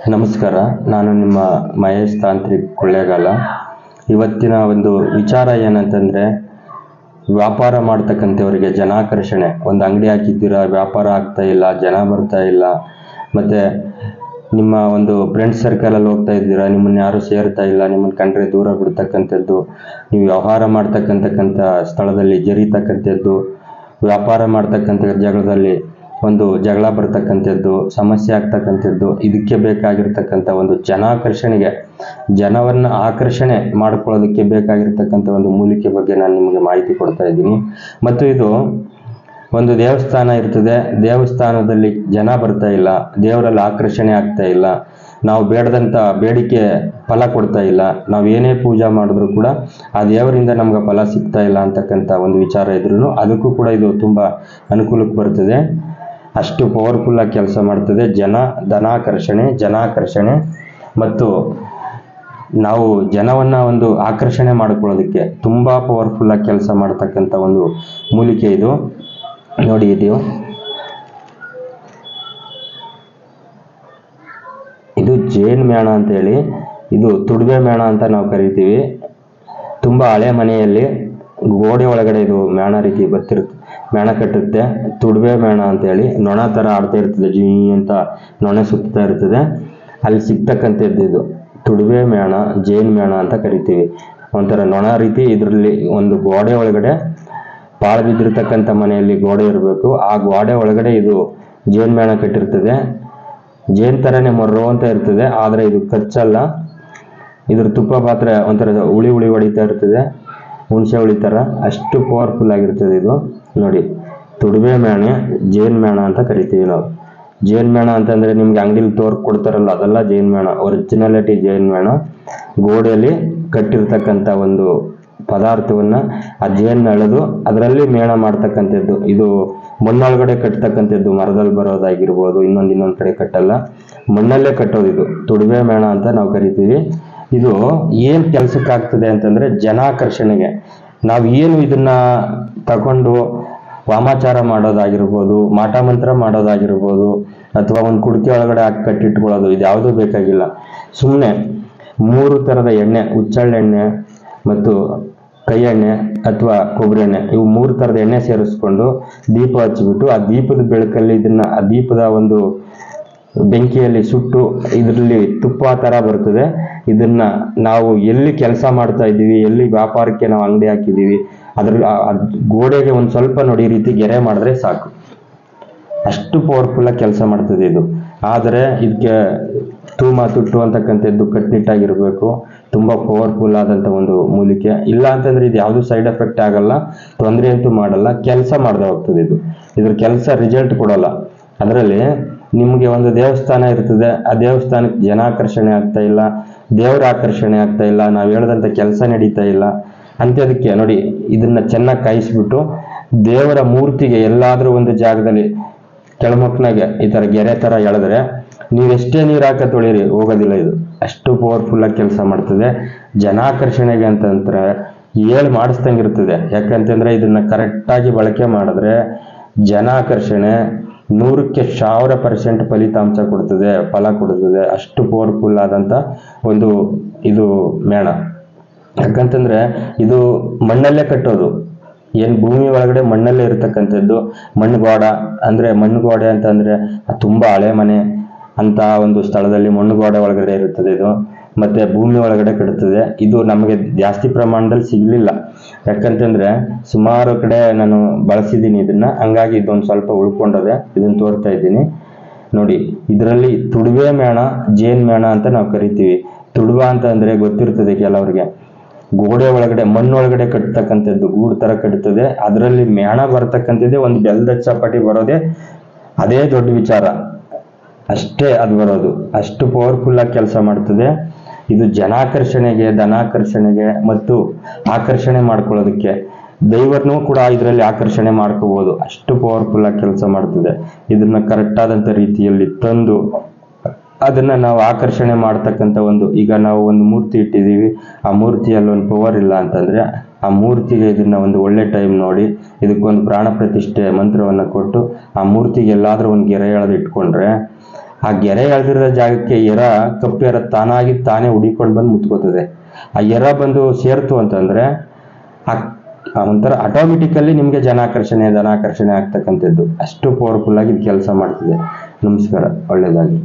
ನಮಸ್ಕಾರ, ನಾನು ನಿಮ್ಮ ಮಹೇಶ್ ತಾಂತ್ರಿಕ್ ಕೊಳ್ಳೇಗಾಲ. ಇವತ್ತಿನ ಒಂದು ವಿಚಾರ ಏನಂತಂದರೆ, ವ್ಯಾಪಾರ ಮಾಡ್ತಕ್ಕಂಥವರಿಗೆ ಜನಾಕರ್ಷಣೆ. ಒಂದು ಅಂಗಡಿ ಹಾಕಿದ್ದೀರಾ, ವ್ಯಾಪಾರ ಆಗ್ತಾ ಇಲ್ಲ, ಜನ ಬರ್ತಾ ಇಲ್ಲ, ಮತ್ತು ನಿಮ್ಮ ಒಂದು ಫ್ರೆಂಡ್ಸ್ ಸರ್ಕಲಲ್ಲಿ ಹೋಗ್ತಾ ಇದ್ದೀರಾ, ನಿಮ್ಮನ್ನು ಯಾರು ಸೇರ್ತಾ ಇಲ್ಲ, ನಿಮ್ಮನ್ನು ಕಂಡ್ರೆ ದೂರ ಬಿಡ್ತಕ್ಕಂಥದ್ದು, ನೀವು ವ್ಯವಹಾರ ಮಾಡ್ತಕ್ಕಂಥ ಸ್ಥಳದಲ್ಲಿ ಜರಿತಕ್ಕಂಥದ್ದು, ವ್ಯಾಪಾರ ಮಾಡ್ತಕ್ಕಂಥ ಜಾಗದಲ್ಲಿ ಒಂದು ಜಗಳ ಬರ್ತಕ್ಕಂಥದ್ದು, ಸಮಸ್ಯೆ ಆಗ್ತಕ್ಕಂಥದ್ದು, ಇದಕ್ಕೆ ಬೇಕಾಗಿರ್ತಕ್ಕಂಥ ಒಂದು ಜನಾಕರ್ಷಣೆಗೆ, ಜನವನ್ನು ಆಕರ್ಷಣೆ ಮಾಡ್ಕೊಳ್ಳೋದಕ್ಕೆ ಬೇಕಾಗಿರ್ತಕ್ಕಂಥ ಒಂದು ಮೂಲಿಕೆ ಬಗ್ಗೆ ನಾನು ನಿಮಗೆ ಮಾಹಿತಿ ಕೊಡ್ತಾ ಇದ್ದೀನಿ. ಮತ್ತು ಇದು ಒಂದು ದೇವಸ್ಥಾನ ಇರ್ತದೆ, ದೇವಸ್ಥಾನದಲ್ಲಿ ಜನ ಬರ್ತಾ ಇಲ್ಲ, ದೇವರಲ್ಲಿ ಆಕರ್ಷಣೆ ಆಗ್ತಾ ಇಲ್ಲ, ನಾವು ಬೇಡದಂಥ ಬೇಡಿಕೆ ಫಲ ಕೊಡ್ತಾ ಇಲ್ಲ, ನಾವು ಏನೇ ಪೂಜೆ ಮಾಡಿದ್ರು ಕೂಡ ಆ ದೇವರಿಂದ ನಮ್ಗೆ ಫಲ ಸಿಗ್ತಾ ಇಲ್ಲ ಅಂತಕ್ಕಂಥ ಒಂದು ವಿಚಾರ ಇದ್ರೂ ಅದಕ್ಕೂ ಕೂಡ ಇದು ತುಂಬ ಅನುಕೂಲಕ್ಕೆ ಬರ್ತದೆ. ಅಷ್ಟು ಪವರ್ಫುಲ್ಲಾಗಿ ಕೆಲಸ ಮಾಡ್ತದೆ. ಜನಾಕರ್ಷಣೆ ಮತ್ತು ನಾವು ಜನವನ್ನು ಒಂದು ಆಕರ್ಷಣೆ ಮಾಡ್ಕೊಳ್ಳೋದಕ್ಕೆ ತುಂಬ ಪವರ್ಫುಲ್ಲಾಗಿ ಕೆಲಸ ಮಾಡ್ತಕ್ಕಂಥ ಒಂದು ಮೂಲಿಕೆ ಇದು. ನೋಡಿ, ಇದು ಜೇನ್ ಮೇಣ ಅಂತೇಳಿ, ಇದು ತುಡುವೆ ಮೇಣ ಅಂತ ನಾವು ಕರಿತೀವಿ. ತುಂಬ ಹಳೆ ಮನೆಯಲ್ಲಿ ಗೋಡೆ ಒಳಗಡೆ ಇದು ಮೇಣ ರೀತಿ ಬರ್ತಿರುತ್ತೆ, ಮೇಣ ಕಟ್ಟುತ್ತೆ. ತುಡುವೆ ಮೇಣ ಅಂತೇಳಿ ನೊಣ ಥರ ಆಡ್ತಾ ಇರ್ತದೆ, ಜೀ ಅಂತ ನೊಣ ಸುತ್ತಾ ಇರ್ತದೆ, ಅಲ್ಲಿ ಸಿಗ್ತಕ್ಕಂಥದ್ದು ಇದು ತುಡುವೆ ಮೇಣ, ಜೇನ್ ಮೇಣ ಅಂತ ಕರಿತೀವಿ. ಒಂಥರ ನೊಣ ರೀತಿ ಇದರಲ್ಲಿ ಒಂದು ಗೋಡೆ ಒಳಗಡೆ ಪಾಳು ಬಿದ್ದಿರ್ತಕ್ಕಂಥ ಮನೆಯಲ್ಲಿ ಗೋಡೆ ಇರಬೇಕು, ಆ ಗೋಡೆ ಒಳಗಡೆ ಇದು ಜೇನ್ ಮೇಣ ಕಟ್ಟಿರ್ತದೆ. ಜೇನ್ ಥರನೇ ಮೊರ್ರೋ ಅಂತ ಇರ್ತದೆ, ಆದರೆ ಇದು ಕಚ್ಚಲ್ಲ. ಇದ್ರ ತುಪ್ಪ ಪಾತ್ರೆ ಒಂಥರ ಹುಳಿ ಹೊಡಿತಾ ಇರ್ತದೆ, ಹುಣಸೆ ಹುಳಿ ಥರ. ಅಷ್ಟು ಪವರ್ಫುಲ್ ಆಗಿರ್ತದೆ ಇದು. ನೋಡಿ, ತುಡುವೆ ಮೇಣ, ಜೇನ್ ಮೇಣ ಅಂತ ಕರಿತೀವಿ ನಾವು. ಜೇನ್ ಮೇಣ ಅಂತಂದರೆ ನಿಮ್ಗೆ ಅಂಗಡಿಲಿ ಕೊಡ್ತಾರಲ್ಲ, ಅದೆಲ್ಲ ಜೇನ್ ಮೇಣ, ಒರಿಜಿನಾಲಿಟಿ ಜೇನ್ ಮೇಣ. ಗೋಡೆಯಲ್ಲಿ ಕಟ್ಟಿರ್ತಕ್ಕಂಥ ಒಂದು ಪದಾರ್ಥವನ್ನು ಆ ಜೇನ್ ಎಳೆದು ಅದರಲ್ಲಿ ಮೇಣ ಮಾಡ್ತಕ್ಕಂಥದ್ದು. ಇದು ಮಣ್ಣೊಳಗಡೆ ಕಟ್ತಕ್ಕಂಥದ್ದು, ಮರದಲ್ಲಿ ಬರೋದಾಗಿರ್ಬೋದು, ಇನ್ನೊಂದು ಕಡೆ ಕಟ್ಟಲ್ಲ, ಮಣ್ಣಲ್ಲೇ ಕಟ್ಟೋದು. ಇದು ತುಡುವೆ ಮೇಣ ಅಂತ ನಾವು ಕರಿತೀವಿ. ಇದು ಏನು ಕೆಲಸಕ್ಕಾಗ್ತದೆ ಅಂತಂದರೆ ಜನಾಕರ್ಷಣೆಗೆ. ನಾವು ಏನು ಇದನ್ನ ತಗೊಂಡು ವಾಮಾಚಾರ ಮಾಡೋದಾಗಿರ್ಬೋದು, ಮಾಟ ಮಂತ್ರ ಮಾಡೋದಾಗಿರ್ಬೋದು, ಅಥವಾ ಒಂದು ಕುಡಿಕೆ ಒಳಗಡೆ ಹಾಕಿ ಕಟ್ಟಿಟ್ಕೊಳ್ಳೋದು, ಇದು ಯಾವುದೂ ಬೇಕಾಗಿಲ್ಲ. ಸುಮ್ಮನೆ 3 ಥರದ ಎಣ್ಣೆ, ಹುಚ್ಚೆಳ್ಳೆಣ್ಣೆ ಮತ್ತು ಕೈ ಎಣ್ಣೆ ಅಥವಾ ಕೊಬ್ಬರಿ ಎಣ್ಣೆ, ಇವು 3 ಥರದ ಎಣ್ಣೆ ಸೇರಿಸ್ಕೊಂಡು ದೀಪ ಹಚ್ಚಿಬಿಟ್ಟು ಆ ದೀಪದ ಬೆಳಕಲ್ಲಿ ಆ ದೀಪದ ಒಂದು ಬೆಂಕಿಯಲ್ಲಿ ಸುಟ್ಟು ಇದರಲ್ಲಿ ತುಪ್ಪ ಥರ ಬರ್ತದೆ. ಇದನ್ನ ನಾವು ಎಲ್ಲಿ ಕೆಲಸ ಮಾಡ್ತಾ ಇದ್ದೀವಿ, ಎಲ್ಲಿ ವ್ಯಾಪಾರಕ್ಕೆ ನಾವು ಅಂಗಡಿ ಹಾಕಿದ್ದೀವಿ, ಅದ್ರಲ್ಲಿ ಗೋಡೆಗೆ ಒಂದು ಸ್ವಲ್ಪ ನೋಡಿ ಈ ರೀತಿ ಗೆರೆ ಮಾಡಿದ್ರೆ ಸಾಕು. ಅಷ್ಟು ಪವರ್ಫುಲ್ಲಾಗಿ ಕೆಲಸ ಮಾಡ್ತದೆ ಇದು. ಆದರೆ ಇದಕ್ಕೆ ತುಟ್ಟು ಅಂತಕ್ಕಂಥದ್ದು ಕಟ್ನಿಟ್ಟಾಗಿರಬೇಕು. ತುಂಬ ಪವರ್ಫುಲ್ ಆದಂಥ ಒಂದು ಮೂಲಿಕೆ. ಇಲ್ಲ ಅಂತಂದರೆ ಇದು ಯಾವುದೂ ಸೈಡ್ ಎಫೆಕ್ಟ್ ಆಗಲ್ಲ, ತೊಂದರೆ ಅಂತೂ ಮಾಡಲ್ಲ, ಕೆಲಸ ಮಾಡದೆ ಹೋಗ್ತದೆ ಇದು. ಇದ್ರ ಕೆಲಸ ರಿಸಲ್ಟ್ ಕೊಡಲ್ಲ. ಅದರಲ್ಲಿ ನಿಮಗೆ ಒಂದು ದೇವಸ್ಥಾನ ಇರ್ತದೆ, ಆ ದೇವಸ್ಥಾನಕ್ಕೆ ಜನಾಕರ್ಷಣೆ ಆಗ್ತಾ ಇಲ್ಲ, ದೇವರ ಆಕರ್ಷಣೆ ಆಗ್ತಾ ಇಲ್ಲ, ನಾವು ಹೇಳ್ದಂಥ ಕೆಲಸ ನಡೀತಾ ಇಲ್ಲ ಅಂಥದಕ್ಕೆ ನೋಡಿ, ಇದನ್ನ ಚೆನ್ನಾಗಿ ಕಾಯಿಸ್ಬಿಟ್ಟು ದೇವರ ಮೂರ್ತಿಗೆ ಎಲ್ಲಾದರೂ ಒಂದು ಜಾಗದಲ್ಲಿ ಕೆಳಮುಖನಾಗೆ ಈ ಥರ ಗೆರೆ ಥರ ಎಳೆದ್ರೆ ನೀವೆಷ್ಟೇ ನೀರು ಹಾಕ ತೊಳಿರಿ ಹೋಗೋದಿಲ್ಲ. ಇದು ಅಷ್ಟು ಪವರ್ಫುಲ್ಲಾಗಿ ಕೆಲಸ ಮಾಡ್ತದೆ. ಜನಾಕರ್ಷಣೆಗೆ ಅಂತಂದ್ರೆ ಮಾಡಿಸ್ದಂಗಿರ್ತದೆ. ಯಾಕಂತಂದರೆ ಇದನ್ನು ಕರೆಕ್ಟಾಗಿ ಬಳಕೆ ಮಾಡಿದ್ರೆ ಜನಾಕರ್ಷಣೆ 100ಕ್ಕೆ 1000% ಫಲಿತಾಂಶ ಕೊಡ್ತದೆ, ಫಲ ಕೊಡ್ತದೆ. ಅಷ್ಟು ಪವರ್ಫುಲ್ ಆದಂಥ ಒಂದು ಇದು ಮೇಣ. ಯಾಕಂತಂದರೆ ಇದು ಮಣ್ಣಲ್ಲೇ ಕಟ್ಟೋದು, ಏನು ಭೂಮಿ ಒಳಗಡೆ ಮಣ್ಣಲ್ಲೇ ಇರತಕ್ಕಂಥದ್ದು. ಮಣ್ಣುಗೋಡೆ ಅಂತಂದರೆ ತುಂಬ ಹಳೆ ಮನೆ ಅಂತ ಒಂದು ಸ್ಥಳದಲ್ಲಿ ಮಣ್ಣುಗೋಡೆ ಒಳಗಡೆ ಇರುತ್ತದೆ ಇದು. ಮತ್ತು ಭೂಮಿ ಒಳಗಡೆ ಕಟ್ತದೆ. ಇದು ನಮಗೆ ಜಾಸ್ತಿ ಪ್ರಮಾಣದಲ್ಲಿ ಸಿಗಲಿಲ್ಲ, ಯಾಕಂತಂದರೆ ಸುಮಾರು ಕಡೆ ನಾನು ಬಳಸಿದ್ದೀನಿ ಇದನ್ನ, ಹಂಗಾಗಿ ಇದೊಂದು ಸ್ವಲ್ಪ ಉಳ್ಕೊಂಡದೆ, ಇದನ್ನು ತೋರ್ತಾ ಇದ್ದೀನಿ. ನೋಡಿ, ಇದರಲ್ಲಿ ತುಡುವೆ ಮೇಣ, ಜೇನ್ ಮೇಣ ಅಂತ ನಾವು ಕರಿತೀವಿ. ತುಡುವ ಅಂತ ಅಂದರೆ ಗೊತ್ತಿರ್ತದೆ ಕೆಲವರಿಗೆ, ಗೋಡೆ ಒಳಗಡೆ ಮಣ್ಣೊಳಗಡೆ ಕಟ್ತಕ್ಕಂಥದ್ದು, ಗೂಡು ಥರ ಕಟ್ತದೆ. ಅದರಲ್ಲಿ ಮೇಣ ಬರ್ತಕ್ಕಂಥದ್ದೇ ಒಂದು ಬೆಲ್ಲದ ಚಪಾಟಿ ಬರೋದೇ ಅದೇ ದೊಡ್ಡ ವಿಚಾರ, ಅಷ್ಟೇ ಅದು ಬರೋದು. ಅಷ್ಟು ಪವರ್ಫುಲ್ಲಾಗಿ ಕೆಲಸ ಮಾಡ್ತದೆ ಇದು. ಜನಾಕರ್ಷಣೆಗೆ, ಧನಾಕರ್ಷಣೆಗೆ ಮತ್ತು ಆಕರ್ಷಣೆ ಮಾಡ್ಕೊಳ್ಳೋದಕ್ಕೆ, ದೈವರನ್ನೂ ಕೂಡ ಇದರಲ್ಲಿ ಆಕರ್ಷಣೆ ಮಾಡ್ಕೋಬೋದು. ಅಷ್ಟು ಪವರ್ಫುಲ್ಲಾಗಿ ಕೆಲಸ ಮಾಡ್ತದೆ. ಇದನ್ನ ಕರೆಕ್ಟಾದಂಥ ರೀತಿಯಲ್ಲಿ ತಂದು ಅದನ್ನು ನಾವು ಆಕರ್ಷಣೆ ಮಾಡ್ತಕ್ಕಂಥ ಈಗ ನಾವು ಒಂದು ಮೂರ್ತಿ ಇಟ್ಟಿದ್ದೀವಿ, ಆ ಮೂರ್ತಿಯಲ್ಲಿ ಒಂದು ಪವರ್ ಇಲ್ಲ ಅಂತಂದರೆ ಆ ಮೂರ್ತಿಗೆ ಇದನ್ನು ಒಂದು ಒಳ್ಳೆ ಟೈಮ್ ನೋಡಿ ಇದಕ್ಕೊಂದು ಪ್ರಾಣ ಪ್ರತಿಷ್ಠೆ ಮಂತ್ರವನ್ನು ಕೊಟ್ಟು ಆ ಮೂರ್ತಿಗೆ ಎಲ್ಲಾದರೂ ಒಂದು ಗೆರೆ ಎಳೆದು ಇಟ್ಕೊಂಡ್ರೆ ಆ ಗೆರೆ ಎಳ್ದಿರೋ ಜಾಗಕ್ಕೆ ಎರ ಕಪ್ಪು ಎರ ತಾನಾಗಿ ತಾನೇ ಹುಡಿಕೊಂಡು ಬಂದು ಮುತ್ಕೋತದೆ. ಆ ಎರ ಬಂದು ಸೇರ್ತು ಅಂತಂದ್ರೆ ಒಂಥರ ಆಟೋಮೆಟಿಕಲ್ಲಿ ನಿಮ್ಗೆ ಧನಾಕರ್ಷಣೆ ಆಗ್ತಕ್ಕಂಥದ್ದು. ಅಷ್ಟು ಪವರ್ಫುಲ್ ಆಗಿ ಇದು ಕೆಲಸ ಮಾಡ್ತಿದೆ. ನಮಸ್ಕಾರ, ಒಳ್ಳೇದಾಗಿ.